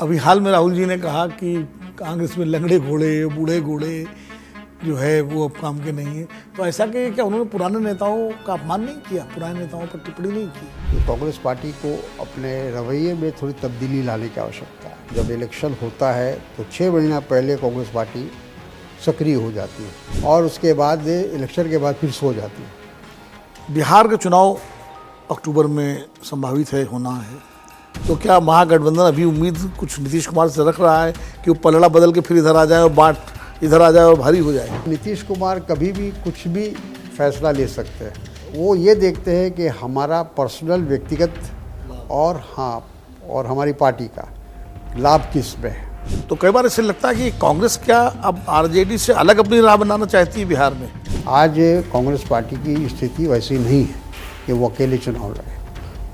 अभी हाल में राहुल जी ने कहा कि कांग्रेस में लंगड़े घोड़े बूढ़े घोड़े जो है वो अब काम के नहीं है। तो ऐसा कि क्या उन्होंने पुराने नेताओं का अपमान नहीं किया, पुराने नेताओं पर टिप्पणी नहीं की? कांग्रेस पार्टी को अपने रवैये में थोड़ी तब्दीली लाने की आवश्यकता है। जब इलेक्शन होता है तो 6 महीना पहले कांग्रेस पार्टी सक्रिय हो जाती है और उसके बाद इलेक्शन के बाद फिर सो जाती है। बिहार का चुनाव अक्टूबर में संभावित है, होना है, तो क्या महागठबंधन अभी उम्मीद कुछ नीतीश कुमार से रख रहा है कि वो पलड़ा बदल के फिर इधर आ जाए और बांट इधर आ जाए और भारी हो जाए? नीतीश कुमार कभी भी कुछ भी फैसला ले सकते हैं। वो ये देखते हैं कि हमारा पर्सनल व्यक्तिगत और हमारी पार्टी का लाभ किस में है। तो कई बार इससे लगता है कि कांग्रेस क्या अब आरजेडी से अलग अपनी राह बनाना चाहती है बिहार में? आज कांग्रेस पार्टी की स्थिति वैसी नहीं है कि वो अकेले चुनाव लड़े,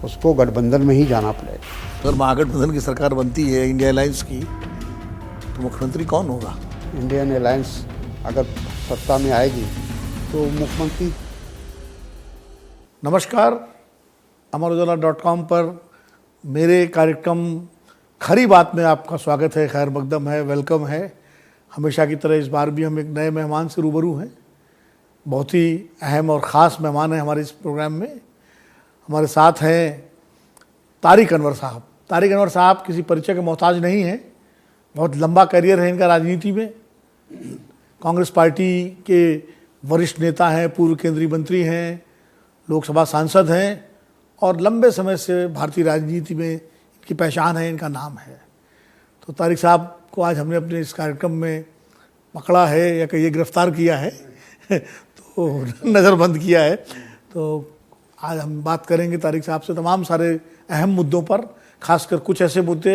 उसको गठबंधन में ही जाना पड़ेगा। अगर महागठबंधन की सरकार बनती है इंडिया अलायंस की, तो मुख्यमंत्री कौन होगा? इंडियन अलायंस अगर सत्ता में आएगी तो मुख्यमंत्री। नमस्कार, अमरउजाला.com पर मेरे कार्यक्रम खरी बात में आपका स्वागत है, खैर मकदम है, वेलकम है। हमेशा की तरह इस बार भी हम एक नए मेहमान से रूबरू हैं। बहुत ही अहम और ख़ास मेहमान हैं हमारे इस प्रोग्राम में। हमारे साथ हैं तारिक अनवर साहब। तारिक अनवर साहब किसी परिचय के मोहताज नहीं हैं, बहुत लंबा करियर है इनका राजनीति में। कांग्रेस पार्टी के वरिष्ठ नेता हैं, पूर्व केंद्रीय मंत्री हैं, लोकसभा सांसद हैं और लंबे समय से भारतीय राजनीति में इनकी पहचान है, इनका नाम है। तो तारिक साहब को आज हमने अपने इस कार्यक्रम में पकड़ा है या कहिए गिरफ्तार किया है तो नज़रबंद किया है। तो आज हम बात करेंगे तारिक साहब से तमाम सारे अहम मुद्दों पर, खासकर कुछ ऐसे मुद्दे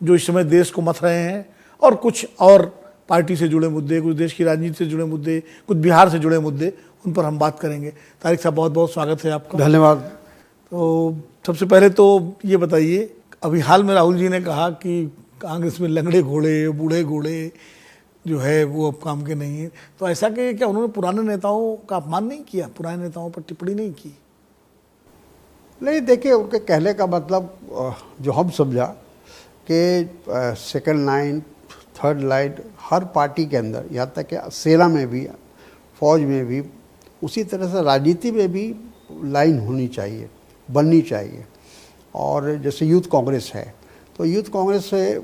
जो इस समय देश को मथ रहे हैं और कुछ और पार्टी से जुड़े मुद्दे, कुछ देश की राजनीति से जुड़े मुद्दे, कुछ बिहार से जुड़े मुद्दे, उन पर हम बात करेंगे। तारिक साहब बहुत बहुत स्वागत है आपका। धन्यवाद। तो सबसे पहले तो ये बताइए, अभी हाल में राहुल जी ने कहा कि कांग्रेस में लंगड़े घोड़े बूढ़े घोड़े जो है वो अब काम के नहीं है। तो ऐसा कि क्या उन्होंने पुराने नेताओं का अपमान नहीं किया, पुराने नेताओं पर टिप्पणी नहीं की? नहीं, देखिए, उनके कहने का मतलब जो हम समझा कि सेकंड लाइन, थर्ड लाइन हर पार्टी के अंदर, यहाँ तक कि सेना में भी, फौज में भी, उसी तरह से राजनीति में भी लाइन होनी चाहिए, बननी चाहिए। और जैसे यूथ कांग्रेस है, तो यूथ कांग्रेस से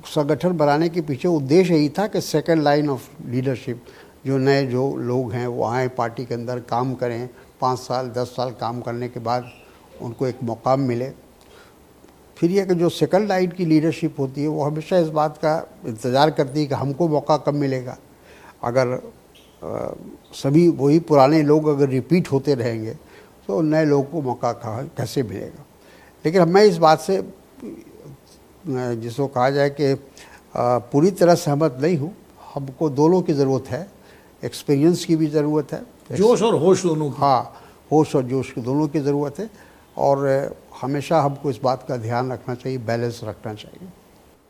संगठन बनाने के पीछे उद्देश्य यही था कि सेकंड लाइन ऑफ लीडरशिप, जो नए जो लोग हैं वो आए पार्टी के अंदर काम करें, 5 साल 10 साल काम करने के बाद उनको एक मौका मिले। फिर यह कि जो सेकंड लाइन की लीडरशिप होती है वो हमेशा इस बात का इंतज़ार करती है कि हमको मौका कब मिलेगा। अगर सभी वही पुराने लोग अगर रिपीट होते रहेंगे तो नए लोगों को मौका कैसे मिलेगा। लेकिन मैं इस बात से, जिसको कहा जाए कि पूरी तरह सहमत नहीं हूँ। हमको दोनों की ज़रूरत है, एक्सपीरियंस की भी ज़रूरत है, जोश और होश दोनों की। हाँ, होश और जोश की दोनों की ज़रूरत है। और हमेशा हमको इस बात का ध्यान रखना चाहिए, बैलेंस रखना चाहिए।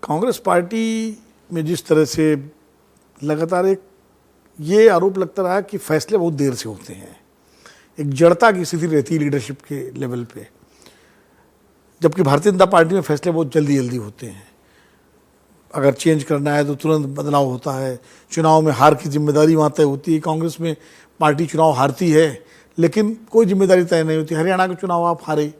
कांग्रेस पार्टी में जिस तरह से लगातार एक ये आरोप लगता रहा कि फैसले बहुत देर से होते हैं, एक जड़ता की स्थिति रहती है लीडरशिप के लेवल पे, जबकि भारतीय जनता पार्टी में फैसले बहुत जल्दी जल्दी होते हैं। अगर चेंज करना है तो तुरंत बदलाव होता है। चुनाव में हार की जिम्मेदारी वहाँ तय होती है। कांग्रेस में पार्टी चुनाव हारती है लेकिन कोई जिम्मेदारी तय नहीं होती। हरियाणा के चुनाव आप हारे,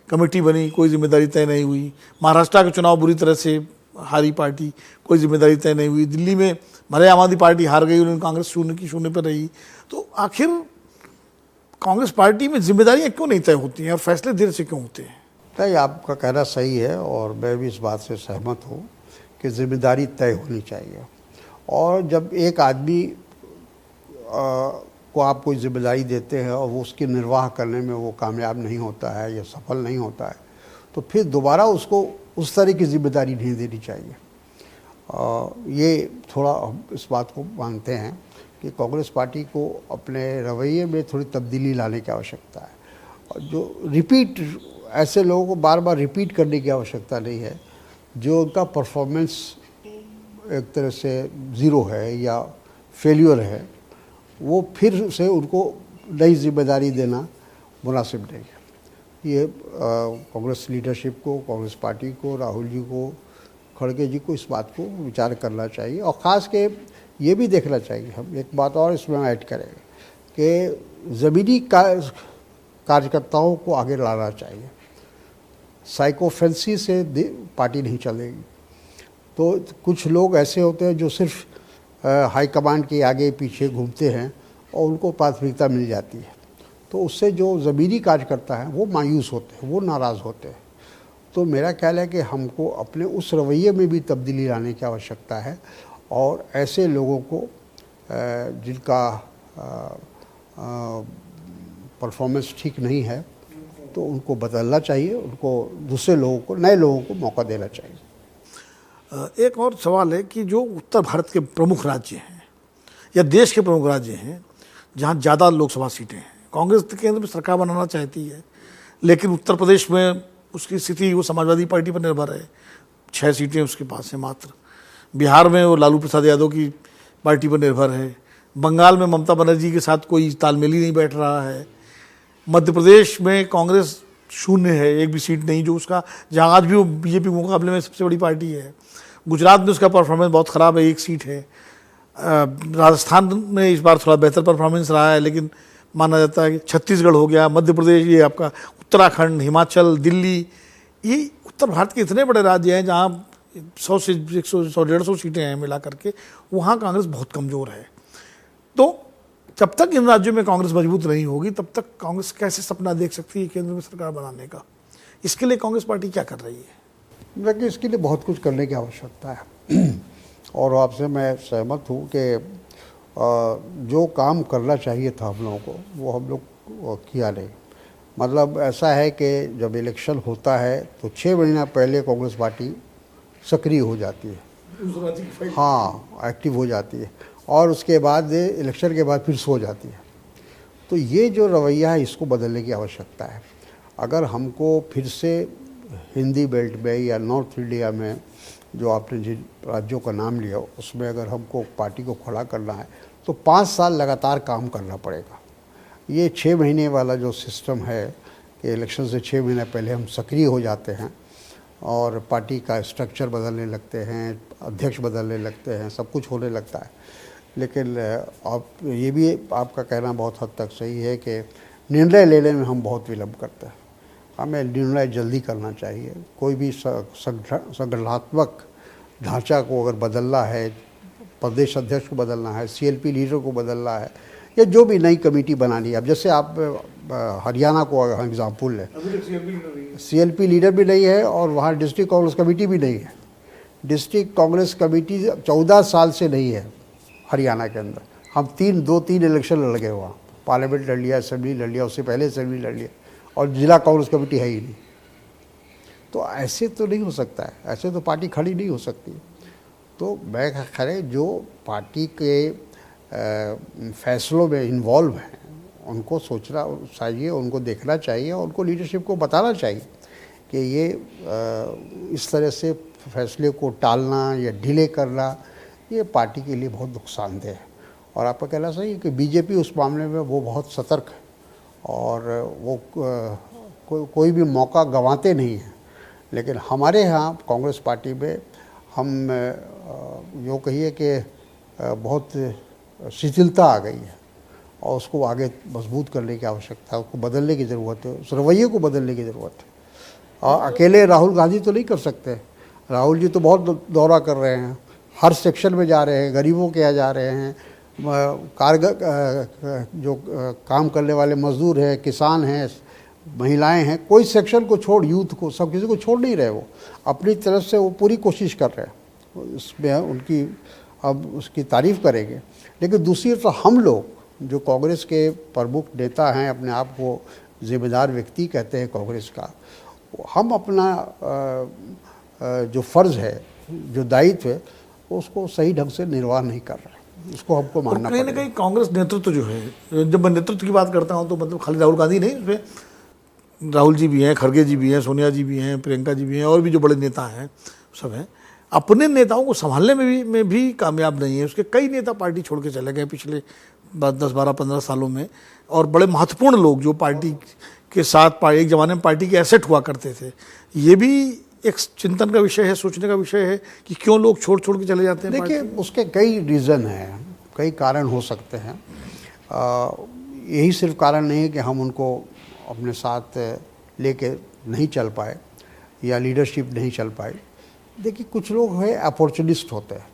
कमेटी बनी, कोई जिम्मेदारी तय नहीं हुई। महाराष्ट्र के चुनाव बुरी तरह से हारी पार्टी, कोई जिम्मेदारी तय नहीं हुई। दिल्ली में भले आम आदमी पार्टी हार गई, उन्होंने कांग्रेस शून्य पर रही। तो आखिर कांग्रेस पार्टी में जिम्मेदारियाँ क्यों नहीं तय होती हैं और फैसले देर से क्यों होते हैं? नहीं, आपका कहना सही है और मैं भी इस बात से सहमत हूँ कि जिम्मेदारी तय होनी चाहिए। और जब एक आदमी को आप कोई जिम्मेदारी देते हैं और वो उसकी निर्वाह करने में वो कामयाब नहीं होता है या सफल नहीं होता है, तो फिर दोबारा उसको उस तरह की जिम्मेदारी नहीं देनी चाहिए। ये थोड़ा हम इस बात को मानते हैं कि कांग्रेस पार्टी को अपने रवैये में थोड़ी तब्दीली लाने की आवश्यकता है। और जो रिपीट, ऐसे लोगों को बार बार रिपीट करने की आवश्यकता नहीं है। जो उनका परफॉर्मेंस एक तरह से ज़ीरो है या फेल्यूर है, वो फिर से उनको नई जिम्मेदारी देना मुनासिब नहीं है। ये कांग्रेस लीडरशिप को, कांग्रेस पार्टी को, राहुल जी को खड़गे जी को इस बात को विचार करना चाहिए। और ख़ास के ये भी देखना चाहिए, हम एक बात और इसमें ऐड करेंगे कि ज़मीनी कार्यकर्ताओं को आगे लाना चाहिए। साइकोफेंसी से पार्टी नहीं चलेगी। तो कुछ लोग ऐसे होते हैं जो सिर्फ हाईकमांड के आगे पीछे घूमते हैं और उनको प्राथमिकता मिल जाती है, तो उससे जो ज़मीनी कार्यकर्ता हैं वो मायूस होते हैं, वो नाराज़ होते हैं। तो मेरा ख्याल है कि हमको अपने उस रवैये में भी तब्दीली लाने की आवश्यकता है और ऐसे लोगों को जिनका परफॉर्मेंस ठीक नहीं है तो उनको बदलना चाहिए, उनको दूसरे लोगों को, नए लोगों को मौका देना चाहिए। एक और सवाल है कि जो उत्तर भारत के प्रमुख राज्य हैं या देश के प्रमुख राज्य हैं जहाँ ज़्यादा लोकसभा सीटें हैं, कांग्रेस केंद्र में सरकार बनाना चाहती है, लेकिन उत्तर प्रदेश में उसकी स्थिति वो समाजवादी पार्टी पर निर्भर है, 6 सीटें उसके पास हैं मात्र। बिहार में वो लालू प्रसाद यादव की पार्टी पर निर्भर है। बंगाल में ममता बनर्जी के साथ कोई तालमेल ही नहीं बैठ रहा है। मध्य प्रदेश में कांग्रेस शून्य है, एक भी सीट नहीं, जो उसका, जहाँ आज भी वो बीजेपी के मुकाबले में सबसे बड़ी पार्टी है। गुजरात में उसका परफॉर्मेंस बहुत ख़राब है, 1 सीट है। राजस्थान में इस बार थोड़ा बेहतर परफॉर्मेंस रहा है, लेकिन माना जाता है कि छत्तीसगढ़ हो गया, मध्य प्रदेश, ये आपका उत्तराखंड, हिमाचल, दिल्ली, ये उत्तर भारत के इतने बड़े राज्य हैं जहाँ 100 से 100-150 सीटें हैं मिला करके, वहाँ कांग्रेस बहुत कमज़ोर है। तो जब तक इन राज्यों में कांग्रेस मजबूत नहीं होगी तब तक कांग्रेस कैसे सपना देख सकती है केंद्र में सरकार बनाने का? इसके लिए कांग्रेस पार्टी क्या कर रही है? देखिए, इसके लिए बहुत कुछ करने की आवश्यकता है और आपसे मैं सहमत हूँ कि जो काम करना चाहिए था हम लोगों को वो हम लोग किया नहीं। मतलब ऐसा है कि जब इलेक्शन होता है तो 6 महीना पहले कांग्रेस पार्टी सक्रिय हो जाती है, हाँ, एक्टिव हो जाती है, और उसके बाद इलेक्शन के बाद फिर सो जाती है। तो ये जो रवैया है इसको बदलने की आवश्यकता है। अगर हमको फिर से हिंदी बेल्ट में या नॉर्थ इंडिया में जो आपने जिन राज्यों का नाम लिया उसमें अगर हमको पार्टी को खड़ा करना है तो 5 साल लगातार काम करना पड़ेगा। ये 6 महीने वाला जो सिस्टम है कि इलेक्शन से 6 महीने पहले हम सक्रिय हो जाते हैं और पार्टी का स्ट्रक्चर बदलने लगते हैं, अध्यक्ष बदलने लगते हैं, सब कुछ होने लगता है। लेकिन आप ये भी आपका कहना बहुत हद तक सही है कि निर्णय लेने में हम बहुत विलम्ब करते हैं। हमें निर्णय जल्दी करना चाहिए। कोई भी संगठनात्मक ढांचा को अगर बदलना है, प्रदेश अध्यक्ष को बदलना है, CLP लीडर को बदलना है, या जो भी नई कमेटी बनानी है। अब जैसे आप हरियाणा को अगर एग्जाम्पल लें, CLP लीडर भी नहीं है और वहाँ डिस्ट्रिक्ट कांग्रेस कमेटी भी नहीं है। डिस्ट्रिक्ट कांग्रेस कमेटी 14 साल से नहीं है हरियाणा के अंदर। हम 3 इलेक्शन लड़ गए वहाँ, पार्लियामेंट लड़ लिया, असेंबली लड़ लिया, उससे पहले असेंबली लड़ लिया, और जिला कांग्रेस कमेटी है ही नहीं। तो ऐसे तो नहीं हो सकता है, ऐसे तो पार्टी खड़ी नहीं हो सकती। तो मैं खैर जो पार्टी के फैसलों में इन्वॉल्व हैं उनको सोचना चाहिए, उनको देखना चाहिए और उनको लीडरशिप को बताना चाहिए कि ये इस तरह से फैसले को टालना या डिले करना ये पार्टी के लिए बहुत नुकसानदेह है। और आपका कहना सही है कि बीजेपी उस मामले में वो बहुत सतर्क है और वो कोई भी मौका गंवाते नहीं हैं। लेकिन हमारे यहाँ कांग्रेस पार्टी में हम यूँ कहिए कि बहुत शिथिलता आ गई है और उसको आगे मजबूत करने की आवश्यकता है, उसको बदलने की ज़रूरत है, उस रवैये को बदलने की ज़रूरत है। और अकेले राहुल गांधी तो नहीं कर सकते। राहुल जी तो बहुत दौरा कर रहे हैं, हर सेक्शन में जा रहे हैं, गरीबों के यहाँ जा रहे हैं, जो काम करने वाले मजदूर हैं, किसान हैं, महिलाएं हैं, कोई सेक्शन को छोड़, यूथ को, सब किसी को छोड़ नहीं रहे। वो अपनी तरफ से वो पूरी कोशिश कर रहे हैं, उसमें उनकी अब उसकी तारीफ़ करेंगे। लेकिन दूसरी तरफ हम लोग जो कांग्रेस के प्रमुख नेता हैं, अपने आप को जिम्मेदार व्यक्ति कहते हैं कांग्रेस का, हम अपना जो फ़र्ज़ है, जो दायित्व है, उसको सही ढंग से निर्वाह नहीं कर रहे। उसको हमको मानना पड़ेगा। कहीं ना कहीं कांग्रेस नेतृत्व जो है, जब मैं नेतृत्व की बात करता हूँ तो मतलब खाली राहुल गांधी नहीं, उसमें राहुल जी भी हैं, खड़गे जी भी हैं, सोनिया जी भी हैं, प्रियंका जी भी हैं, और भी जो बड़े नेता हैं सब हैं, अपने नेताओं को संभालने में भी कामयाब नहीं है। उसके कई नेता पार्टी छोड़ के चले गए पिछले 10-12-15 सालों में, और बड़े महत्वपूर्ण लोग जो पार्टी के साथ एक ज़माने में पार्टी के एसेट हुआ करते थे, ये भी एक चिंतन का विषय है, सोचने का विषय है कि क्यों लोग छोड़ छोड़ के चले जाते हैं। देखिए, उसके कई रीज़न हैं, कई कारण हो सकते हैं। यही सिर्फ कारण नहीं है कि हम उनको अपने साथ लेके नहीं चल पाए या लीडरशिप नहीं चल पाई। देखिए, कुछ लोग हैं अपॉर्चुनिस्ट होते हैं,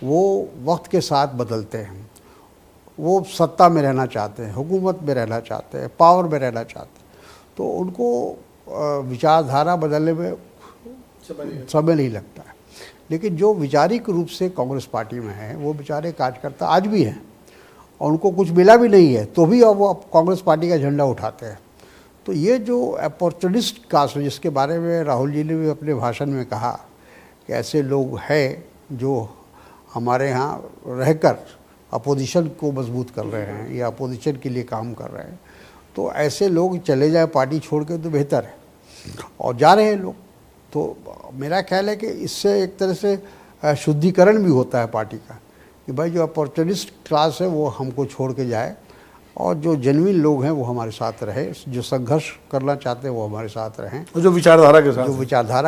वो वक्त के साथ बदलते हैं, वो सत्ता में रहना चाहते हैं, हुकूमत में रहना चाहते हैं, पावर में रहना चाहते हैं, तो उनको विचारधारा बदलने में समय नहीं लगता है। लेकिन जो वैचारिक रूप से कांग्रेस पार्टी में है, वो बेचारे कार्यकर्ता आज भी हैं और उनको कुछ मिला भी नहीं है तो भी अब वो कांग्रेस पार्टी का झंडा उठाते हैं। तो ये जो अपॉर्चुनिस्ट कास्ट, जिसके बारे में राहुल जी ने भी अपने भाषण में कहा कि ऐसे लोग हैं जो हमारे यहाँ रहकर अपोजिशन को मजबूत कर रहे हैं या अपोजिशन के लिए काम कर रहे हैं, तो ऐसे लोग चले जाए पार्टी छोड़ के तो बेहतर है, और जा रहे हैं लोग। तो मेरा ख्याल है कि इससे एक तरह से शुद्धिकरण भी होता है पार्टी का, कि भाई जो अपॉर्चुनिस्ट क्लास है वो हमको छोड़ के जाए और जो जेन्युइन लोग हैं वो हमारे साथ रहे, जो संघर्ष करना चाहते हैं वो हमारे साथ रहें, जो विचारधारा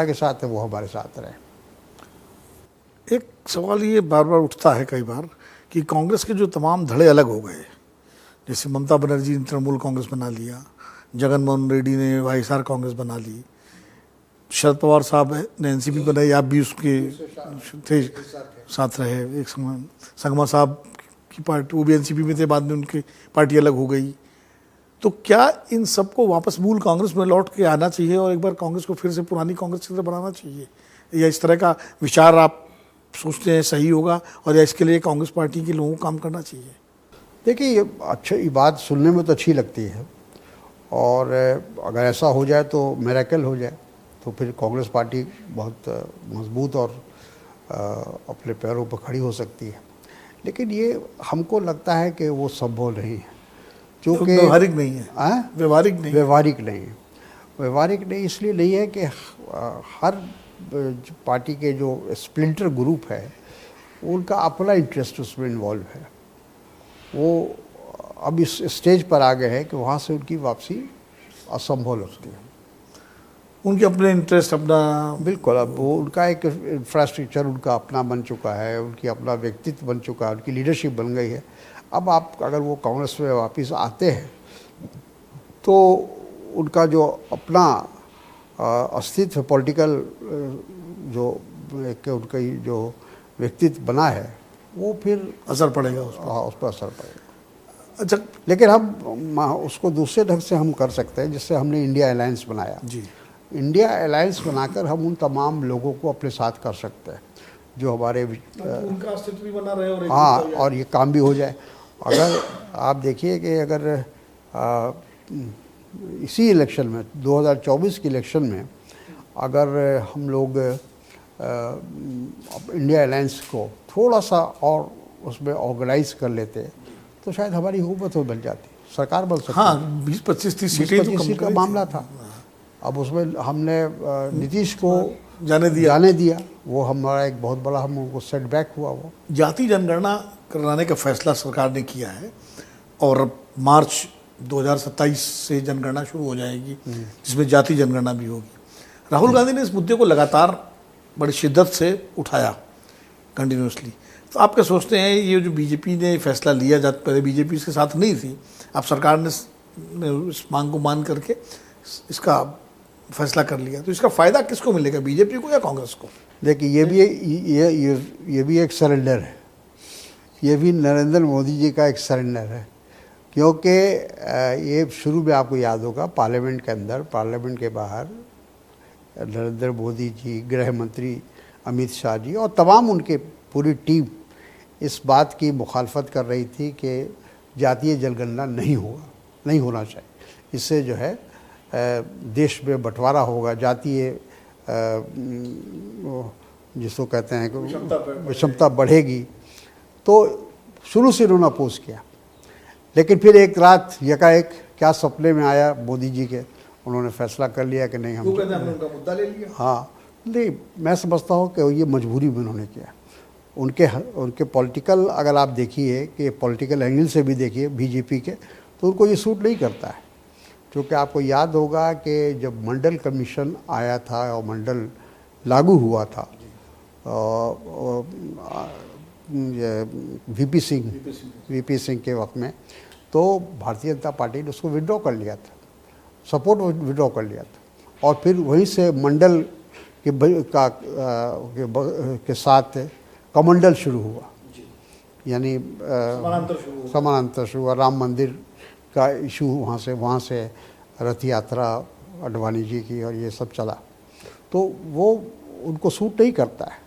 के साथ है वो हमारे साथ रहें। एक सवाल ये बार बार उठता है कई बार कि कांग्रेस के जो तमाम धड़े अलग हो गए, जैसे ममता बनर्जी ने तृणमूल कांग्रेस बना लिया, जगनमोहन रेड्डी ने वाईएसआर कांग्रेस बना ली, शरद पवार साहब ने एनसीपी बनाई, आप भी उसके थे, साथ रहे एक समय। संगमा साहब की पार्टी, वो भी एनसीपी में थे, बाद में उनकी पार्टी अलग हो गई। तो क्या इन सबको वापस मूल कांग्रेस में लौट के आना चाहिए और एक बार कांग्रेस को फिर से पुरानी कांग्रेस की तरह बनाना चाहिए, या इस तरह का विचार आप सोचते हैं सही होगा, और या इसके लिए कांग्रेस पार्टी के लोगों को काम करना चाहिए? देखिए, ये अच्छा, ये बात सुनने में तो अच्छी लगती है, और अगर ऐसा हो जाए तो मिरेकल हो जाए तो फिर कांग्रेस पार्टी बहुत मजबूत और अपने पैरों पर खड़ी हो सकती है। लेकिन ये हमको लगता है कि वो संभव नहीं है, क्योंकि व्यवहारिक नहीं है। व्यवहारिक नहीं इसलिए नहीं है कि हर पार्टी के जो स्प्लिंटर ग्रुप है उनका अपना इंटरेस्ट उसमें इन्वॉल्व है। वो अब इस स्टेज पर आ गए हैं कि वहाँ से उनकी वापसी असंभव लगती है। उनके अपने इंटरेस्ट, अपना, बिल्कुल, अब वो उनका एक इंफ्रास्ट्रक्चर उनका अपना बन चुका है, उनकी अपना व्यक्तित्व बन चुका है, उनकी लीडरशिप बन गई है। अब आप अगर वो कांग्रेस में वापस आते हैं तो उनका जो अपना अस्तित्व, पॉलिटिकल जो एक उनका जो व्यक्तित्व बना है, वो फिर असर पड़ेगा उस पर असर पड़ेगा। अच्छा, लेकिन हम उसको दूसरे ढंग से हम कर सकते हैं, जिससे हमने इंडिया अलायंस बनाया जी। इंडिया अलायंस बनाकर हम उन तमाम लोगों को अपने साथ कर सकते हैं जो हमारे उनका अस्तित्व भी बना रहे, और हाँ, और ये काम भी हो जाए। अगर आप देखिए कि अगर इसी इलेक्शन में, 2024 के इलेक्शन में, अगर हम लोग इंडिया अलायंस को थोड़ा सा और उसमें ऑर्गेनाइज कर लेते तो शायद हमारी हुकूमत बन जाती, सरकार बन सकती। हाँ, 20-25-30 सीट का मामला था। अब उसमें हमने नीतीश को जाने दिया, वो हमारा एक बहुत बड़ा हमको सेटबैक हुआ। वो जाति जनगणना कराने का फैसला सरकार ने किया है, और मार्च 2027 से जनगणना शुरू हो जाएगी, जिसमें जाति जनगणना भी होगी। राहुल गांधी ने इस मुद्दे को लगातार बड़ी शिद्दत से उठाया, कंटिन्यूसली। तो आप क्या सोचते हैं, ये जो बीजेपी ने फैसला लिया, जब पहले बीजेपी इसके साथ नहीं थी, अब सरकार ने इस मांग को मान करके इसका फैसला कर लिया, तो इसका फ़ायदा किसको मिलेगा, बीजेपी को या कांग्रेस को? देखिए, ये भी एक सरेंडर है, ये भी नरेंद्र मोदी जी का एक सरेंडर है, क्योंकि ये शुरू में आपको याद होगा पार्लियामेंट के अंदर, पार्लियामेंट के बाहर नरेंद्र मोदी जी, गृह मंत्री अमित शाह जी और तमाम उनके पूरी टीम इस बात की मुखालफत कर रही थी कि जातीय जनगणना नहीं होना चाहिए, इससे जो है देश में बंटवारा होगा, जातीय जिसको कहते हैं कि विषमता बढ़ेगी। तो शुरू से उन्होंने अपोज किया, लेकिन फिर एक रात यकाएक क्या सपने में आया मोदी जी के, उन्होंने फैसला कर लिया कि नहीं, हम उनका मुद्दा ले लिया। हाँ, नहीं, मैं समझता हूँ कि ये मजबूरी में उन्होंने किया। उनके पॉलिटिकल, अगर आप देखिए कि पॉलिटिकल एंगल से भी देखिए बीजेपी के, तो उनको ये सूट नहीं करता है। क्योंकि आपको याद होगा कि जब मंडल कमीशन आया था और मंडल लागू हुआ था, वीपी सिंह के वक्त में, तो भारतीय जनता पार्टी ने उसको विड्रॉ कर लिया था, सपोर्ट विड्रॉ कर लिया था। और फिर वहीं से मंडल के साथ कमंडल शुरू हुआ, यानी समानांतर शुरू हुआ। राम मंदिर का इशू वहाँ से रथ यात्रा अडवाणी जी की और ये सब चला, तो वो उनको सूट नहीं करता है।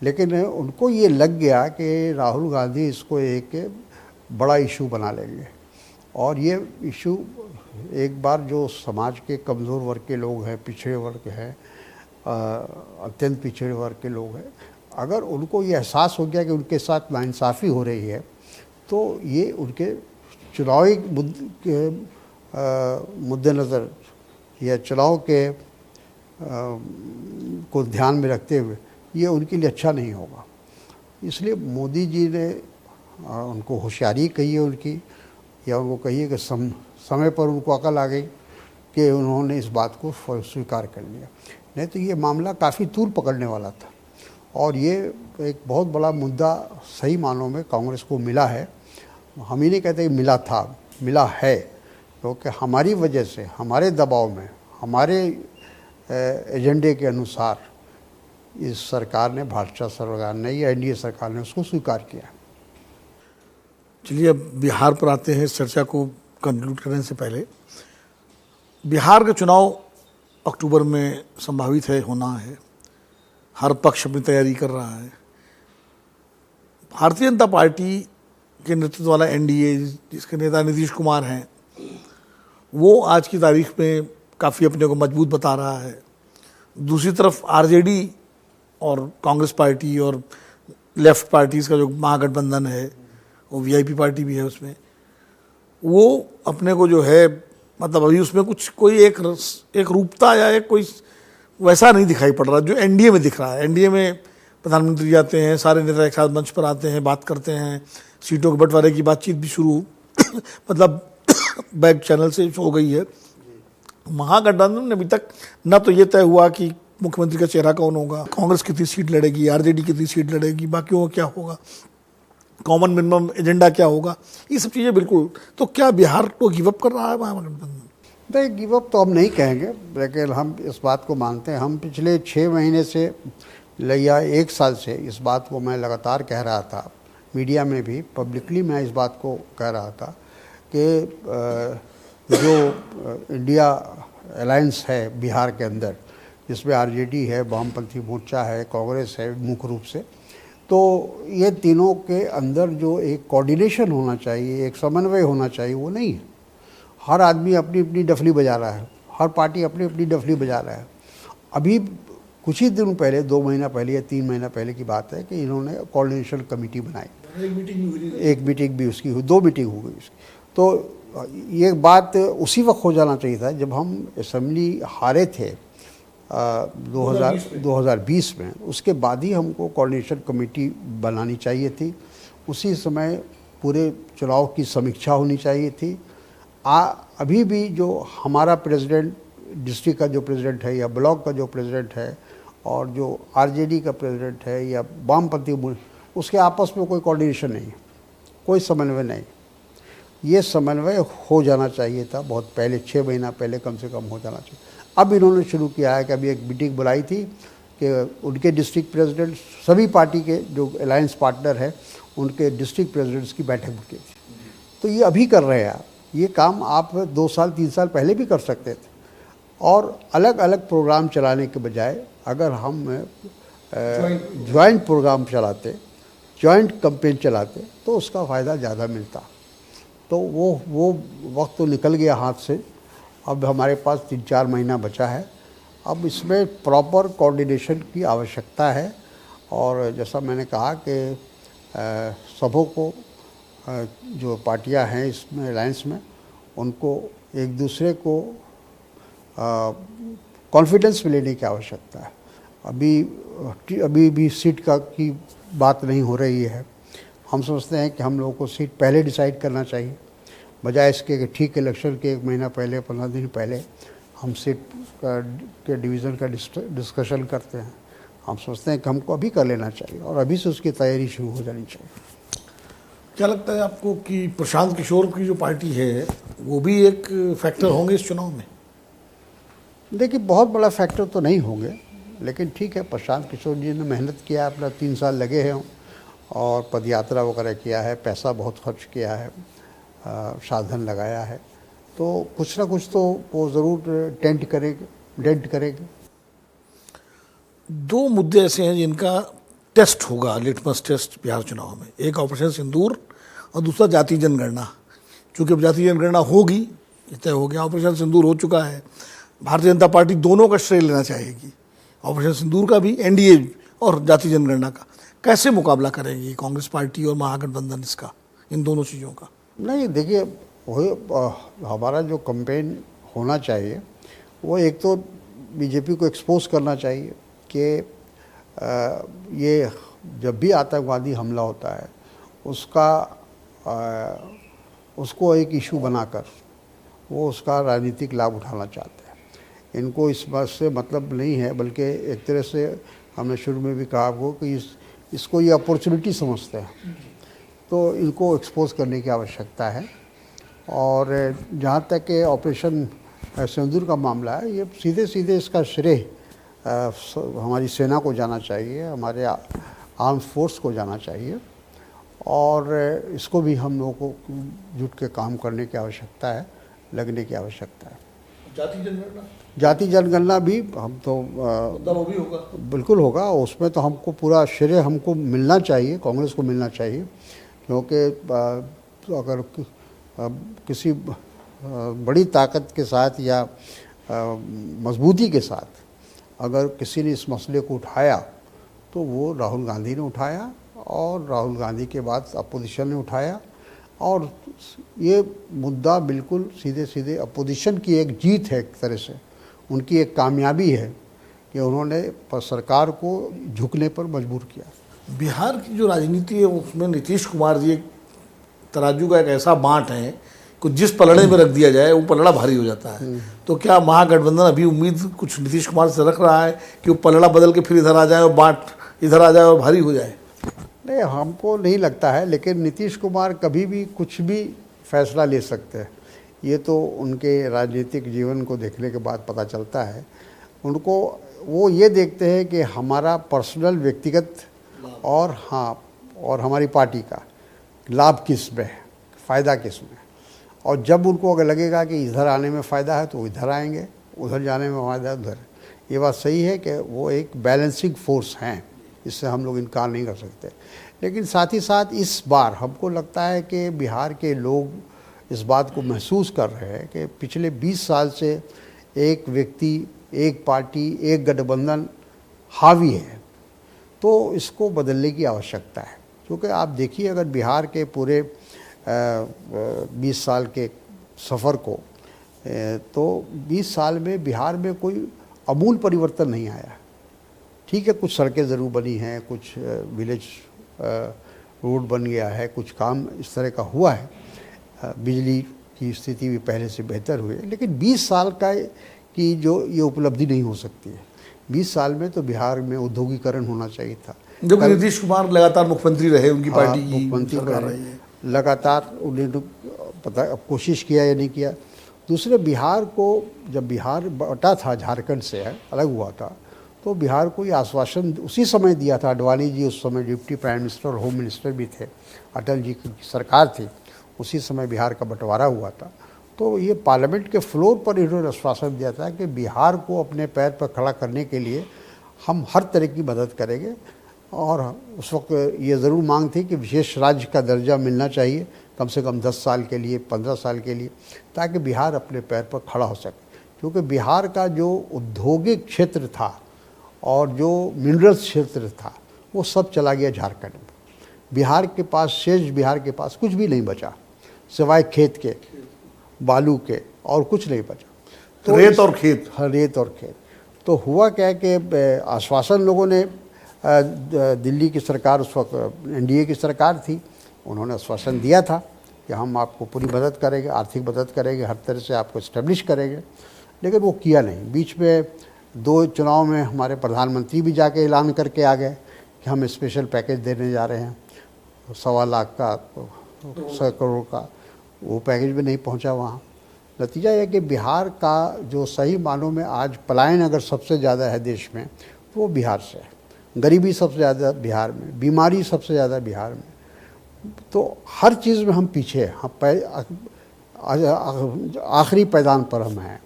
लेकिन उनको ये लग गया कि राहुल गांधी इसको एक बड़ा इशू बना लेंगे, और ये इशू एक बार जो समाज के कमज़ोर वर्ग के लोग हैं, पिछड़े वर्ग हैं, अत्यंत पिछड़े वर्ग के लोग हैं, अगर उनको ये एहसास हो गया कि उनके साथ नाइंसाफ़ी हो रही है, तो ये उनके चुनावी मुद्देनज़र या चुनाव के को ध्यान में रखते हुए ये उनके लिए अच्छा नहीं होगा। इसलिए मोदी जी ने उनको होशियारी कही है उनकी, या उनको कही है कि समय पर उनको अकल आ गई कि उन्होंने इस बात को स्वीकार कर लिया। नहीं तो ये मामला काफ़ी तूल पकड़ने वाला था, और ये एक बहुत बड़ा मुद्दा सही मानों में कांग्रेस को मिला है। हम ही नहीं कहते कि मिला था, मिला है, क्योंकि हमारी वजह से, हमारे दबाव में, हमारे एजेंडे के अनुसार इस सरकार ने, भाजपा सरकार ने या एनडीए सरकार ने उसको स्वीकार किया। चलिए अब बिहार पर आते हैं। इस चर्चा को कंक्लूड करने से पहले, बिहार का चुनाव अक्टूबर में संभावित है, होना है, हर पक्ष अपनी तैयारी कर रहा है। भारतीय जनता पार्टी के नेतृत्व वाला एनडीए, जिसके नेता नीतीश कुमार हैं, वो आज की तारीख में काफ़ी अपने को मजबूत बता रहा है। दूसरी तरफ आरजेडी और कांग्रेस पार्टी और लेफ्ट पार्टीज़ का जो महागठबंधन है, वो वीआईपी पार्टी भी है उसमें, वो अपने को जो है, मतलब अभी उसमें कुछ कोई एक रूपता या एक कोई वैसा नहीं दिखाई पड़ रहा जो एनडीए में दिख रहा है। एनडीए में प्रधानमंत्री जाते हैं, सारे नेता एक साथ मंच पर आते हैं, बात करते हैं, सीटों के बंटवारे की बातचीत भी शुरू मतलब बैक चैनल से हो गई है। महागठबंधन में अभी तक न तो ये तय हुआ कि मुख्यमंत्री का चेहरा कौन होगा, कांग्रेस कितनी सीट लड़ेगी, आरजेडी कितनी सीट लड़ेगी, बाकियों का क्या होगा, कॉमन मिनिमम एजेंडा क्या होगा, ये सब चीज़ें बिल्कुल। तो क्या बिहार को गिवअप कर रहा है महागठबंधन? नहीं, गिवअप तो हम नहीं कहेंगे, लेकिन हम इस बात को मानते हैं। हम पिछले 6 महीने से या 1 साल से इस बात को मैं लगातार कह रहा था, मीडिया में भी पब्लिकली मैं इस बात को कह रहा था कि जो इंडिया अलायंस है बिहार के अंदर, जिसमें आरजेडी है, वामपंथी मोर्चा है, कांग्रेस है मुख्य रूप से, तो ये तीनों के अंदर जो एक कोऑर्डिनेशन होना चाहिए, एक समन्वय होना चाहिए, वो नहीं है। हर आदमी अपनी अपनी डफली बजा रहा है, हर पार्टी अपनी अपनी डफली बजा रहा है। अभी कुछ ही दिन पहले, 2 महीना पहले या 3 महीना पहले की बात है कि इन्होंने कोऑर्डिनेशन कमेटी बनाई, एक मीटिंग भी उसकी हुई, 2 मीटिंग हो गई उसकी। तो ये बात उसी वक्त हो जाना चाहिए था जब हम असेंबली हारे थे 2020 में, उसके बाद ही हमको कोऑर्डिनेशन कमेटी बनानी चाहिए थी। उसी समय पूरे चुनाव की समीक्षा होनी चाहिए थी। अभी भी जो हमारा प्रेसिडेंट, डिस्ट्रिक्ट का जो प्रेसिडेंट है या ब्लॉक का जो प्रेसिडेंट है, और जो आरजेडी का प्रेसिडेंट है या वामपंथी, उसके आपस में कोई कोऑर्डिनेशन नहीं, कोई समन्वय नहीं। ये समन्वय हो जाना चाहिए था बहुत पहले, 6 महीना पहले कम से कम हो जाना चाहिए। अब इन्होंने शुरू किया है कि अभी एक मीटिंग बुलाई थी कि उनके डिस्ट्रिक्ट प्रेसिडेंट, सभी पार्टी के जो अलायंस पार्टनर है, उनके डिस्ट्रिक्ट प्रेसिडेंट्स की बैठक की थी। तो ये अभी कर रहे हैं। ये काम आप 2 साल 3 साल पहले भी कर सकते थे, और अलग अलग प्रोग्राम चलाने के बजाय अगर हम जॉइंट प्रोग्राम चलाते, जॉइंट कैंपेन चलाते, तो उसका फ़ायदा ज़्यादा मिलता। तो वो वक्त तो निकल गया हाथ से। अब हमारे पास 3-4 महीना बचा है। अब इसमें प्रॉपर कोऑर्डिनेशन की आवश्यकता है, और जैसा मैंने कहा कि सबों को, जो पार्टियां हैं इसमें अलायंस में, उनको एक दूसरे को कॉन्फिडेंस में लेने की आवश्यकता है। अभी भी सीट की बात नहीं हो रही है। हम समझते हैं कि हम लोगों को सीट पहले डिसाइड करना चाहिए, बजाय इसके कि ठीक इलेक्शन के 1 महीना पहले 15 दिन पहले हम सीट के डिवीज़न का डिस्कशन करते हैं। हम सोचते हैं कि हमको अभी कर लेना चाहिए और अभी से उसकी तैयारी शुरू हो जानी चाहिए। क्या लगता है आपको कि प्रशांत किशोर की जो पार्टी है वो भी एक फैक्टर होंगे इस चुनाव में? देखिए, बहुत बड़ा फैक्टर तो नहीं होंगे, लेकिन ठीक है, प्रशांत किशोर जी ने मेहनत किया, अपना 3 साल लगे हैं और पदयात्रा वगैरह किया है, पैसा बहुत खर्च किया है, साधन लगाया है, तो कुछ ना कुछ तो वो ज़रूर डेंट करेंगे। 2 मुद्दे ऐसे हैं जिनका टेस्ट होगा, लिटमस टेस्ट बिहार चुनाव में। एक ऑपरेशन सिंदूर और दूसरा जाति जनगणना। चूँकि अब जाति जनगणना होगी, ये तय हो गया, ऑपरेशन सिंदूर हो चुका है। भारतीय जनता पार्टी दोनों का श्रेय लेना चाहेगी, ऑपरेशन सिंदूर का भी, एनडीए और जाति जनगणना का। कैसे मुकाबला करेगी कांग्रेस पार्टी और महागठबंधन इसका, इन दोनों चीज़ों का? नहीं, देखिए, हमारा जो कैंपेन होना चाहिए वो एक तो बीजेपी को एक्सपोज करना चाहिए कि ये जब भी आतंकवादी हमला होता है उसको एक इशू बनाकर वो उसका राजनीतिक लाभ उठाना चाहते हैं। इनको इस बात से मतलब नहीं है, बल्कि एक तरह से हमने शुरू में भी कहा आपको कि इसको ये अपॉर्चुनिटी समझते हैं, तो इनको एक्सपोज करने की आवश्यकता है। और जहाँ तक कि ऑपरेशन सिंदूर का मामला है, ये सीधे सीधे इसका श्रेय हमारी सेना को जाना चाहिए, हमारे आर्म फोर्स को जाना चाहिए, और इसको भी हम लोगों को जुट के काम करने की आवश्यकता है, लगने की आवश्यकता है। जाति जनगणना भी हम तो वो भी होगा, बिल्कुल होगा, उसमें तो हमको पूरा श्रेय हमको मिलना चाहिए, कांग्रेस को मिलना चाहिए, क्योंकि अगर किसी बड़ी ताकत के साथ या मजबूती के साथ अगर किसी ने इस मसले को उठाया तो वो राहुल गांधी ने उठाया, और राहुल गांधी के बाद अपोजिशन ने उठाया, और ये मुद्दा बिल्कुल सीधे सीधे अपोजिशन की एक जीत है, एक तरह से उनकी एक कामयाबी है कि उन्होंने सरकार को झुकने पर मजबूर किया। बिहार की जो राजनीति है उसमें नीतीश कुमार जी एक तराजू का एक ऐसा बांट है कि जिस पलड़े में रख दिया जाए वो पलड़ा भारी हो जाता है। तो क्या महागठबंधन अभी उम्मीद कुछ नीतीश कुमार से रख रहा है कि वो पलड़ा बदल के फिर इधर आ जाए और बांट इधर आ जाए और भारी हो जाए? नहीं, हमको नहीं लगता है, लेकिन नीतीश कुमार कभी भी कुछ भी फैसला ले सकते हैं। ये तो उनके राजनीतिक जीवन को देखने के बाद पता चलता है। उनको वो ये देखते हैं कि हमारा पर्सनल व्यक्तिगत और हमारी पार्टी का लाभ किस में है, फ़ायदा किस में, और जब उनको अगर लगेगा कि इधर आने में फ़ायदा है तो इधर आएंगे, उधर जाने में फ़ायदा है उधर। ये बात सही है कि वो एक बैलेंसिंग फोर्स हैं, इससे हम लोग इनकार नहीं कर सकते। लेकिन साथ ही साथ इस बार हमको लगता है कि बिहार के लोग इस बात को महसूस कर रहे हैं कि पिछले 20 साल से एक व्यक्ति, एक पार्टी, एक गठबंधन हावी है, तो इसको बदलने की आवश्यकता है। क्योंकि आप देखिए, अगर बिहार के पूरे 20 साल के सफ़र को, तो 20 साल में बिहार में कोई अमूल परिवर्तन नहीं आया। ठीक है, कुछ सड़कें ज़रूर बनी हैं, कुछ विलेज रोड बन गया है, कुछ काम इस तरह का हुआ है, बिजली की स्थिति भी पहले से बेहतर हुई है, लेकिन 20 साल की जो ये उपलब्धि नहीं हो सकती है। 20 साल में तो बिहार में औद्योगिकरण होना चाहिए था। जब नीतीश कुमार लगातार मुख्यमंत्री रहे, उनकी पार्टी की मुख्यमंत्री सरकार रही है, लगातार उन्होंने पता कोशिश किया या नहीं किया। दूसरे, बिहार को जब बिहार बटा था, झारखंड से अलग हुआ था, तो बिहार को ये आश्वासन उसी समय दिया था। अडवाणी जी उस समय डिप्टी प्राइम मिनिस्टर और होम मिनिस्टर भी थे, अटल जी की सरकार थी, उसी समय बिहार का बंटवारा हुआ था। तो ये पार्लियामेंट के फ्लोर पर इन्होंने आश्वासन दिया था कि बिहार को अपने पैर पर खड़ा करने के लिए हम हर तरह की मदद करेंगे, और उस वक्त ये ज़रूर मांग थी कि विशेष राज्य का दर्जा मिलना चाहिए, कम से कम 10 साल के लिए, 15 साल के लिए, ताकि बिहार अपने पैर पर खड़ा हो सके। क्योंकि बिहार का जो औद्योगिक क्षेत्र था और जो मिनरल्स क्षेत्र था, वो सब चला गया झारखंड में। बिहार के पास कुछ भी नहीं बचा सिवाय खेत के, बालू के, और कुछ नहीं बचा। तो रेत और खेत। हाँ, रेत और खेत। तो हुआ क्या कि आश्वासन लोगों ने, दिल्ली की सरकार उस वक्त एनडीए की सरकार थी, उन्होंने आश्वासन दिया था कि हम आपको पूरी मदद करेंगे, आर्थिक मदद करेंगे, हर तरह से आपको इस्टेब्लिश करेंगे, लेकिन वो किया नहीं। बीच में 2 चुनाव में हमारे प्रधानमंत्री भी जाके ऐलान करके आ गए कि हम स्पेशल पैकेज देने जा रहे हैं, 1.25 लाख का, 100 करोड़ का, वो पैकेज भी नहीं पहुंचा वहाँ। नतीजा यह कि बिहार का जो सही मानों में आज पलायन अगर सबसे ज़्यादा है देश में तो वो बिहार से है। गरीबी सबसे ज़्यादा बिहार में, बीमारी सबसे ज़्यादा बिहार में, तो हर चीज़ में हम पीछे हैं, आखिरी पैदान पर हम हैं।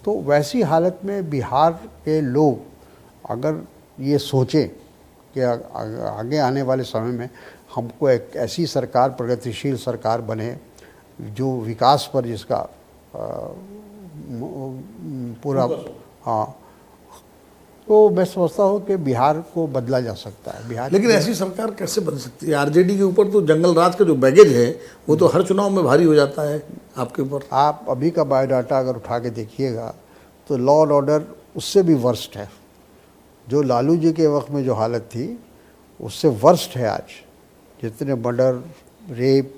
तो वैसी हालत में बिहार के लोग अगर ये सोचें कि आगे आने वाले समय में हमको एक ऐसी सरकार, प्रगतिशील सरकार बने जो विकास पर जिसका पूरा, हाँ, तो मैं समझता हूँ कि बिहार को बदला जा सकता है। बिहार, लेकिन ऐसी सरकार कैसे बन सकती है? आरजेडी के ऊपर तो जंगल राज का जो बैगेज है वो तो हर चुनाव में भारी हो जाता है आपके ऊपर। आप अभी का बायोडाटा अगर उठा के देखिएगा तो लॉ एंड ऑर्डर उससे भी वर्स्ट है। जो लालू जी के वक्त में जो हालत थी उससे वर्स्ट है आज। जितने मर्डर, रेप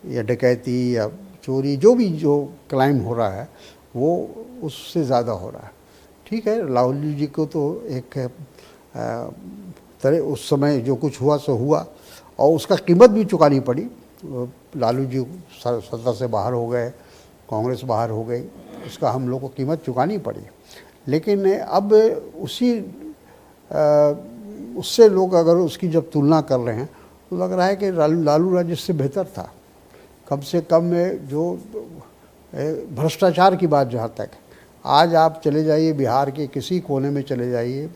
या डकैती या चोरी, जो क्राइम हो रहा है वो उससे ज़्यादा हो रहा है। ठीक है, लालू जी को तो एक तरह उस समय जो कुछ हुआ सो हुआ और उसका कीमत भी चुकानी पड़ी। लालू जी सत्ता से बाहर हो गए, कांग्रेस बाहर हो गई, उसका हम लोग को कीमत चुकानी पड़ी। लेकिन अब उससे लोग अगर उसकी जब तुलना कर रहे हैं तो लग रहा है कि लालू राज इससे बेहतर था। कम से कम जो भ्रष्टाचार की बात जहाँ तक, आज आप चले जाइए बिहार के किसी कोने में चले जाइए,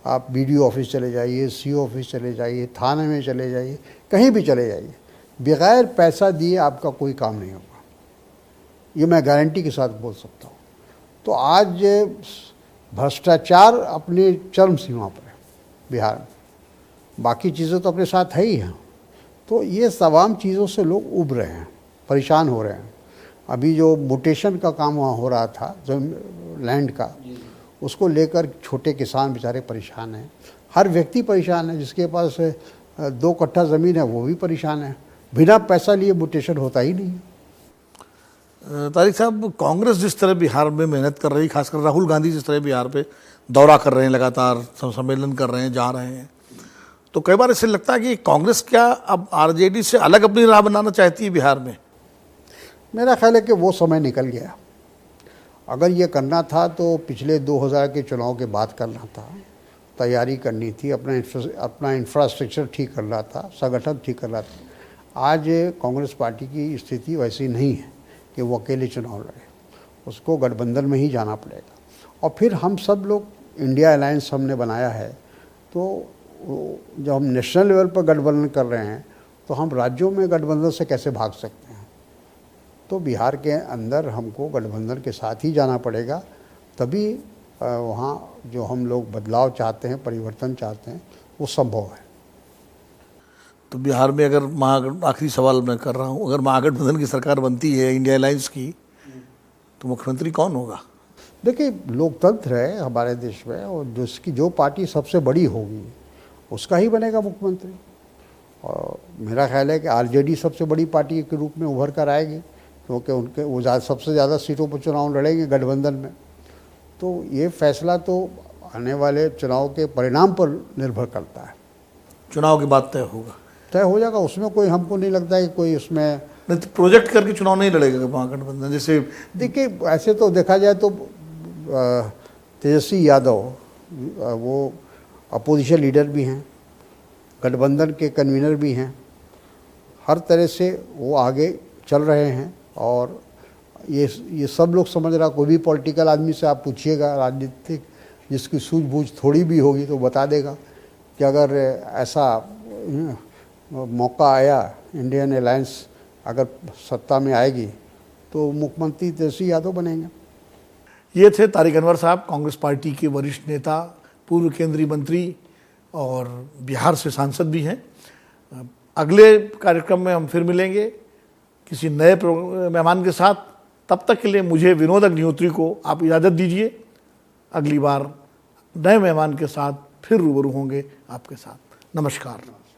आप BDO ऑफिस चले जाइए, CO ऑफिस चले जाइए, थाने में चले जाइए, कहीं भी चले जाइए, बगैर पैसा दिए आपका कोई काम नहीं होगा। ये मैं गारंटी के साथ बोल सकता हूँ। तो आज भ्रष्टाचार अपनी चरम सीमा पर है बिहार में, बाकी चीज़ें तो अपने साथ है ही हैं। तो ये तमाम चीज़ों से लोग उब रहे हैं, परेशान हो रहे हैं। अभी जो म्यूटेशन का काम वहाँ हो रहा था जो लैंड का, उसको लेकर छोटे किसान बेचारे परेशान हैं, हर व्यक्ति परेशान है। जिसके पास 2 कट्ठा ज़मीन है वो भी परेशान है। बिना पैसा लिए म्यूटेशन होता ही नहीं है। तारिक साहब, कांग्रेस जिस तरह बिहार में मेहनत कर रही, खासकर राहुल गांधी जिस तरह बिहार पे दौरा कर रहे हैं, लगातार सम्मेलन कर रहे हैं, जा रहे हैं, तो कई बार इससे लगता है कि कांग्रेस क्या अब आरजेडी से अलग अपनी राह बनाना चाहती है बिहार में? मेरा ख्याल है कि वो समय निकल गया। अगर ये करना था तो पिछले 2000 के चुनाव के बाद करना था, तैयारी करनी थी, अपना इंफ्रास्ट्रक्चर ठीक करना था, संगठन ठीक करना था। आज कांग्रेस पार्टी की स्थिति वैसी नहीं है कि वो अकेले चुनाव लड़े, उसको गठबंधन में ही जाना पड़ेगा। और फिर हम सब लोग इंडिया अलायंस हमने बनाया है, तो जब हम नेशनल लेवल पर गठबंधन कर रहे हैं तो हम राज्यों में गठबंधन से कैसे भाग सकते हैं? तो बिहार के अंदर हमको गठबंधन के साथ ही जाना पड़ेगा, तभी वहाँ जो हम लोग बदलाव चाहते हैं, परिवर्तन चाहते हैं, वो संभव है। तो बिहार में अगर आखिरी सवाल मैं कर रहा हूँ, अगर महागठबंधन की सरकार बनती है इंडिया अलायंस की, तो मुख्यमंत्री कौन होगा? देखिए, लोकतंत्र है हमारे देश में और जिसकी जो पार्टी सबसे बड़ी होगी उसका ही बनेगा मुख्यमंत्री। और मेरा ख्याल है कि आरजेडी सबसे बड़ी पार्टी के रूप में उभर कर आएगी, क्योंकि वो सबसे ज़्यादा सीटों पर चुनाव लड़ेंगे गठबंधन में। तो ये फैसला तो आने वाले चुनाव के परिणाम पर निर्भर करता है। चुनाव के बाद तय हो जाएगा, उसमें कोई हमको नहीं लगता है कि कोई उसमें नहीं, तो प्रोजेक्ट करके चुनाव नहीं लड़ेगा महागठबंधन? जैसे देखिए, ऐसे तो देखा जाए तो तेजस्वी यादव वो अपोजिशन लीडर भी हैं, गठबंधन के कन्वीनर भी हैं, हर तरह से वो आगे चल रहे हैं। और ये सब लोग समझ रहा, कोई भी पॉलिटिकल आदमी से आप पूछिएगा, राजनीतिक जिसकी सूझबूझ थोड़ी भी होगी तो बता देगा कि अगर ऐसा मौका आया, इंडियन अलायंस अगर सत्ता में आएगी तो मुख्यमंत्री तेजस्वी यादव बनेंगे। ये थे तारिक अनवर साहब, कांग्रेस पार्टी के वरिष्ठ नेता, पूर्व केंद्रीय मंत्री और बिहार से सांसद भी हैं। अगले कार्यक्रम में हम फिर मिलेंगे किसी नए मेहमान के साथ। तब तक के लिए मुझे विनोद अग्निहोत्री को आप इजाज़त दीजिए। अगली बार नए मेहमान के साथ फिर रूबरू होंगे आपके साथ। नमस्कार।